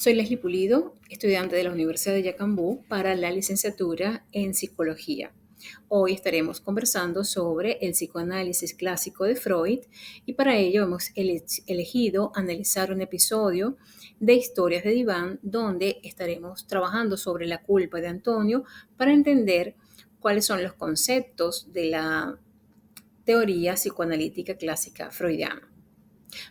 Soy Leslie Pulido, estudiante de la Universidad de Yacambú para la licenciatura en Psicología. Hoy estaremos conversando sobre el psicoanálisis clásico de Freud y para ello hemos elegido analizar un episodio de Historias de Diván donde estaremos trabajando sobre la culpa de Antonio para entender cuáles son los conceptos de la teoría psicoanalítica clásica freudiana.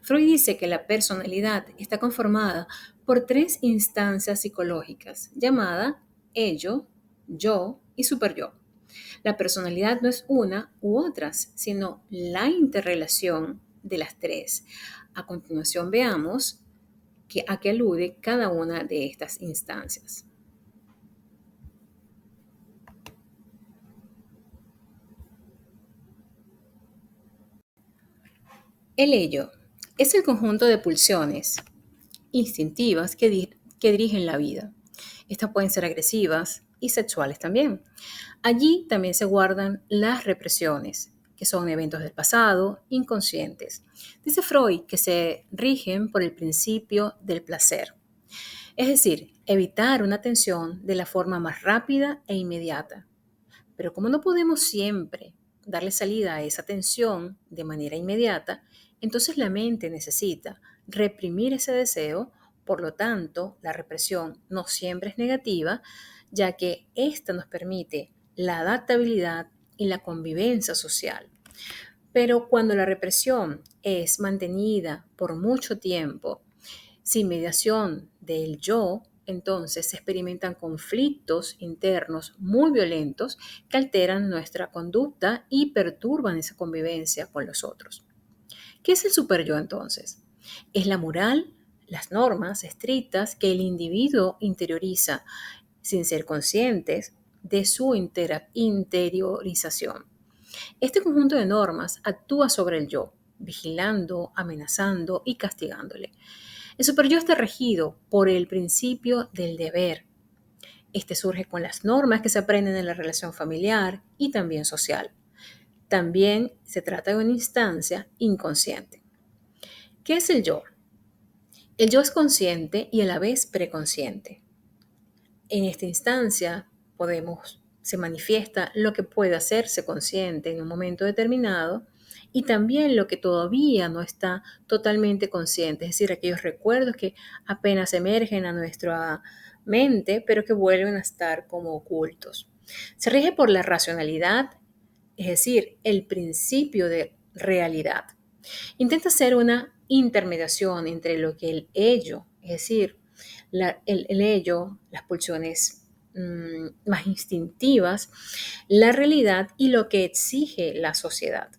Freud dice que la personalidad está conformada por tres instancias psicológicas, llamada ello, yo y superyo. La personalidad no es una u otras, sino la interrelación de las tres. A continuación veamos a qué alude cada una de estas instancias. El ello es el conjunto de pulsiones instintivas que dirigen la vida. Estas pueden ser agresivas y sexuales también. Allí también se guardan las represiones, que son eventos del pasado, inconscientes. Dice Freud que se rigen por el principio del placer, es decir, evitar una tensión de la forma más rápida e inmediata. Pero como no podemos siempre darle salida a esa tensión de manera inmediata, entonces la mente necesita reprimir ese deseo, por lo tanto, la represión no siempre es negativa, ya que esta nos permite la adaptabilidad y la convivencia social. Pero cuando la represión es mantenida por mucho tiempo, sin mediación del yo, entonces se experimentan conflictos internos muy violentos que alteran nuestra conducta y perturban esa convivencia con los otros. ¿Qué es el superyo entonces? Es la moral, las normas estrictas que el individuo interioriza sin ser conscientes de su interiorización. Este conjunto de normas actúa sobre el yo, vigilando, amenazando y castigándole. El superyo está regido por el principio del deber. Este surge con las normas que se aprenden en la relación familiar y también social. También se trata de una instancia inconsciente. ¿Qué es el yo? El yo es consciente y a la vez preconsciente. En esta instancia se manifiesta lo que puede hacerse consciente en un momento determinado y también lo que todavía no está totalmente consciente, es decir, aquellos recuerdos que apenas emergen a nuestra mente, pero que vuelven a estar como ocultos. Se rige por la racionalidad, es decir, el principio de realidad. Intenta hacer una intermediación entre lo que el ello, es decir, el ello, las pulsiones más instintivas, la realidad y lo que exige la sociedad.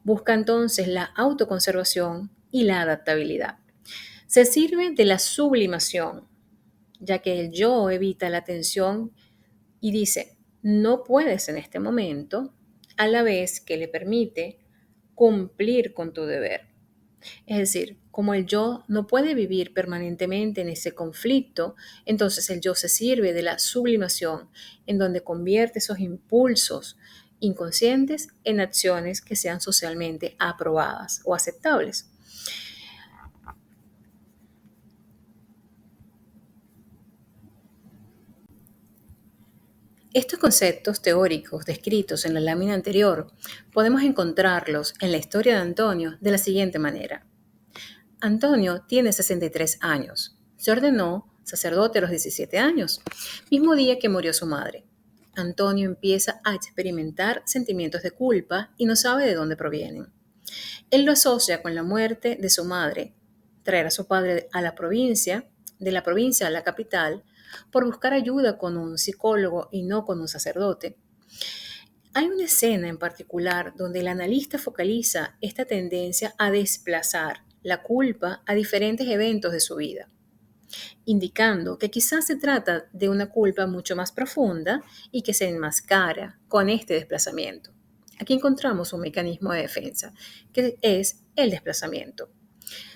Busca entonces la autoconservación y la adaptabilidad. Se sirve de la sublimación, ya que el yo evita la tensión y dice, no puedes en este momento, a la vez que le permite cumplir con tu deber. Es decir, como el yo no puede vivir permanentemente en ese conflicto, entonces el yo se sirve de la sublimación, en donde convierte esos impulsos inconscientes en acciones que sean socialmente aprobadas o aceptables. Estos conceptos teóricos descritos en la lámina anterior podemos encontrarlos en la historia de Antonio de la siguiente manera. Antonio tiene 63 años. Se ordenó sacerdote a los 17 años, mismo día que murió su madre. Antonio empieza a experimentar sentimientos de culpa y no sabe de dónde provienen. Él lo asocia con la muerte de su madre, traer a su padre a la provincia, de la provincia a la capital, por buscar ayuda con un psicólogo y no con un sacerdote. Hay una escena en particular donde el analista focaliza esta tendencia a desplazar la culpa a diferentes eventos de su vida, indicando que quizás se trata de una culpa mucho más profunda y que se enmascara con este desplazamiento. Aquí encontramos un mecanismo de defensa, que es el desplazamiento.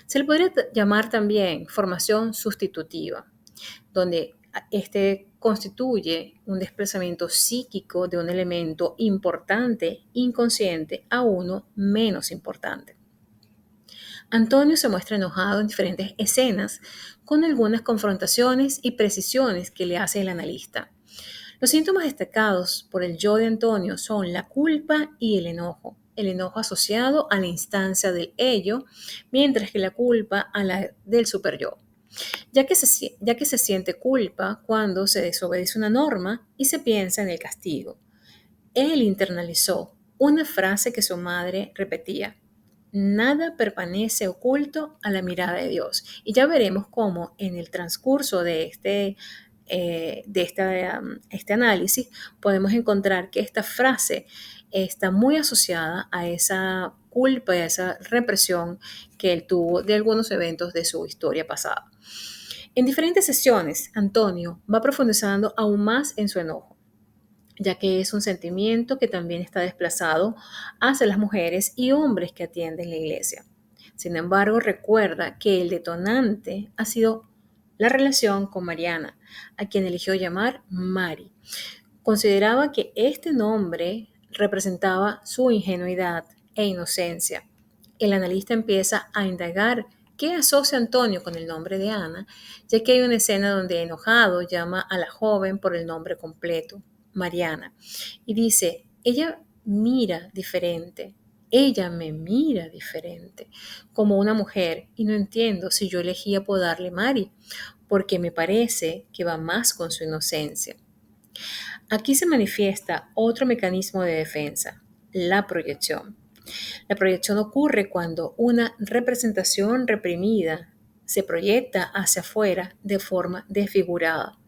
Se le podría llamar también formación sustitutiva, donde este constituye un desplazamiento psíquico de un elemento importante inconsciente a uno menos importante. Antonio se muestra enojado en diferentes escenas, con algunas confrontaciones y precisiones que le hace el analista. Los síntomas destacados por el yo de Antonio son la culpa y el enojo asociado a la instancia del ello, mientras que la culpa a la del superyo, ya que se siente culpa cuando se desobedece una norma y se piensa en el castigo. Él internalizó una frase que su madre repetía: nada permanece oculto a la mirada de Dios. Y ya veremos cómo en el transcurso de este análisis podemos encontrar que esta frase está muy asociada a esa culpa y a esa represión que él tuvo de algunos eventos de su historia pasada. En diferentes sesiones, Antonio va profundizando aún más en su enojo, ya que es un sentimiento que también está desplazado hacia las mujeres y hombres que atienden la iglesia. Sin embargo, recuerda que el detonante ha sido la relación con Mariana, a quien eligió llamar Mari. Consideraba que este nombre representaba su ingenuidad e inocencia. El analista empieza a indagar qué asocia Antonio con el nombre de Ana, ya que hay una escena donde enojado llama a la joven por el nombre completo, Mariana, y dice: ella mira diferente, ella me mira diferente, como una mujer, y no entiendo si yo elegí apodarle Mari, porque me parece que va más con su inocencia. Aquí se manifiesta otro mecanismo de defensa, la proyección. La proyección ocurre cuando una representación reprimida se proyecta hacia afuera de forma desfigurada.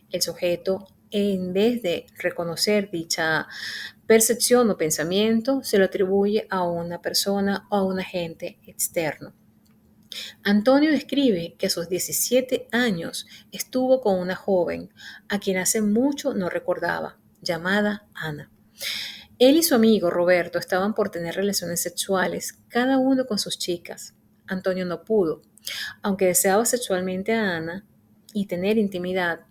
El sujeto, en vez de reconocer dicha percepción o pensamiento, se lo atribuye a una persona o a un agente externo. Antonio describe que a sus 17 años estuvo con una joven a quien hace mucho no recordaba, llamada Ana. Él y su amigo Roberto estaban por tener relaciones sexuales, cada uno con sus chicas. Antonio no pudo. Aunque deseaba sexualmente a Ana y tener intimidad,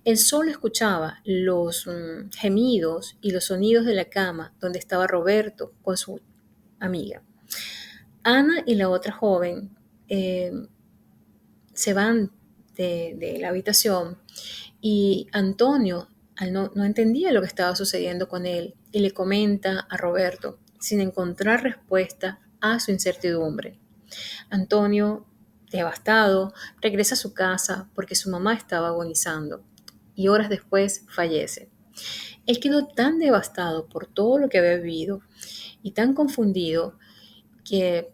él solo escuchaba los gemidos y los sonidos de la cama donde estaba Roberto con su amiga. Ana y la otra joven eh, se van de la habitación y Antonio no entendía lo que estaba sucediendo con él y le comenta a Roberto sin encontrar respuesta a su incertidumbre. Antonio, devastado, regresa a su casa porque su mamá estaba agonizando y horas después fallece. Él quedó tan devastado por todo lo que había vivido y tan confundido que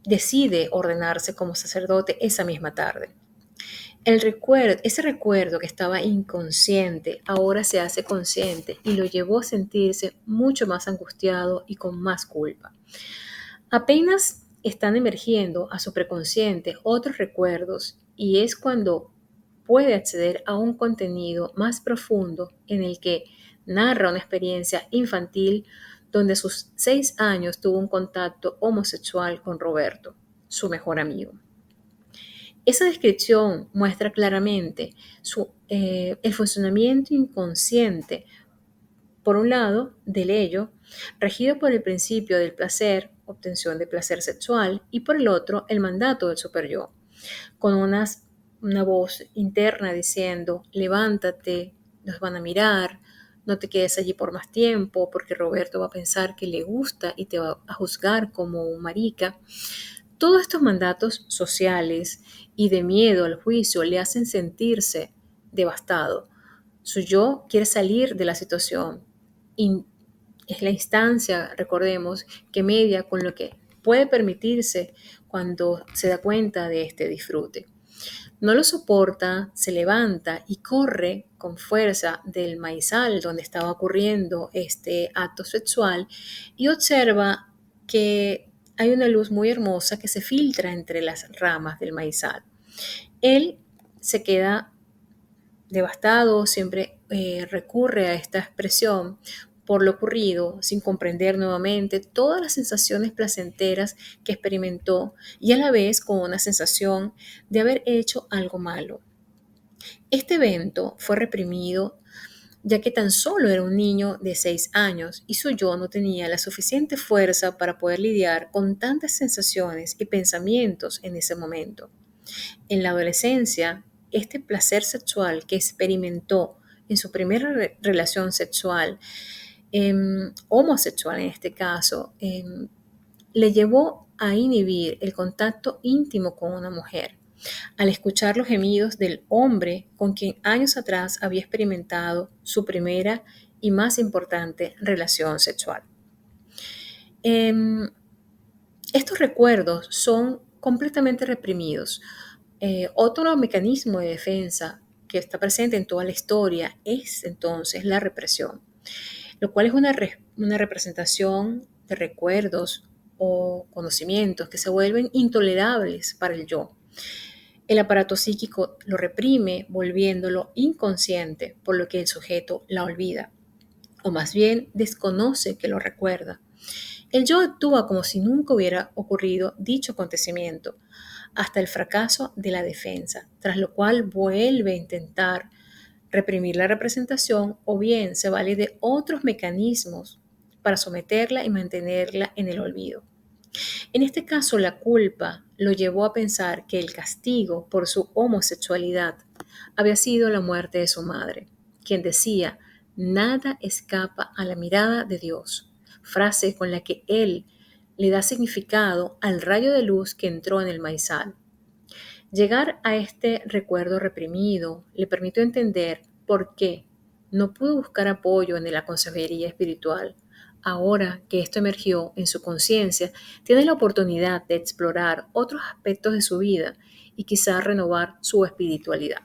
decide ordenarse como sacerdote esa misma tarde. Ese recuerdo que estaba inconsciente ahora se hace consciente y lo llevó a sentirse mucho más angustiado y con más culpa. Apenas están emergiendo a su preconsciente otros recuerdos y es cuando puede acceder a un contenido más profundo en el que narra una experiencia infantil donde a sus 6 años tuvo un contacto homosexual con Roberto, su mejor amigo. Esa descripción muestra claramente el funcionamiento inconsciente, por un lado, del ello, regido por el principio del placer, obtención de placer sexual, y por el otro, el mandato del superyo, con una voz interna diciendo: levántate, nos van a mirar, no te quedes allí por más tiempo, porque Roberto va a pensar que le gusta y te va a juzgar como un marica. Todos estos mandatos sociales y de miedo al juicio le hacen sentirse devastado. Su yo quiere salir de la situación y es la instancia, recordemos, que media con lo que puede permitirse cuando se da cuenta de este disfrute. No lo soporta, se levanta y corre con fuerza del maizal donde estaba ocurriendo este acto sexual y observa que hay una luz muy hermosa que se filtra entre las ramas del maizal. Él se queda devastado, siempre recurre a esta expresión por lo ocurrido, sin comprender nuevamente todas las sensaciones placenteras que experimentó y a la vez con una sensación de haber hecho algo malo. Este evento fue reprimido ya que tan solo era un niño de 6 años y su yo no tenía la suficiente fuerza para poder lidiar con tantas sensaciones y pensamientos en ese momento. En la adolescencia, este placer sexual que experimentó en su primera relación sexual, homosexual en este caso, le llevó a inhibir el contacto íntimo con una mujer, al escuchar los gemidos del hombre con quien años atrás había experimentado su primera y más importante relación sexual. Em, Estos recuerdos son completamente reprimidos. Otro mecanismo de defensa que está presente en toda la historia es entonces la represión, lo cual es una representación de recuerdos o conocimientos que se vuelven intolerables para el yo. El aparato psíquico lo reprime, volviéndolo inconsciente, por lo que el sujeto la olvida, o más bien desconoce que lo recuerda. El yo actúa como si nunca hubiera ocurrido dicho acontecimiento, hasta el fracaso de la defensa, tras lo cual vuelve a intentar reprimir la representación o bien se vale de otros mecanismos para someterla y mantenerla en el olvido. En este caso, la culpa lo llevó a pensar que el castigo por su homosexualidad había sido la muerte de su madre, quien decía, nada escapa a la mirada de Dios, frase con la que él le da significado al rayo de luz que entró en el maizal. Llegar a este recuerdo reprimido le permitió entender por qué no pudo buscar apoyo en la consejería espiritual. Ahora que esto emergió en su conciencia, tiene la oportunidad de explorar otros aspectos de su vida y quizá renovar su espiritualidad.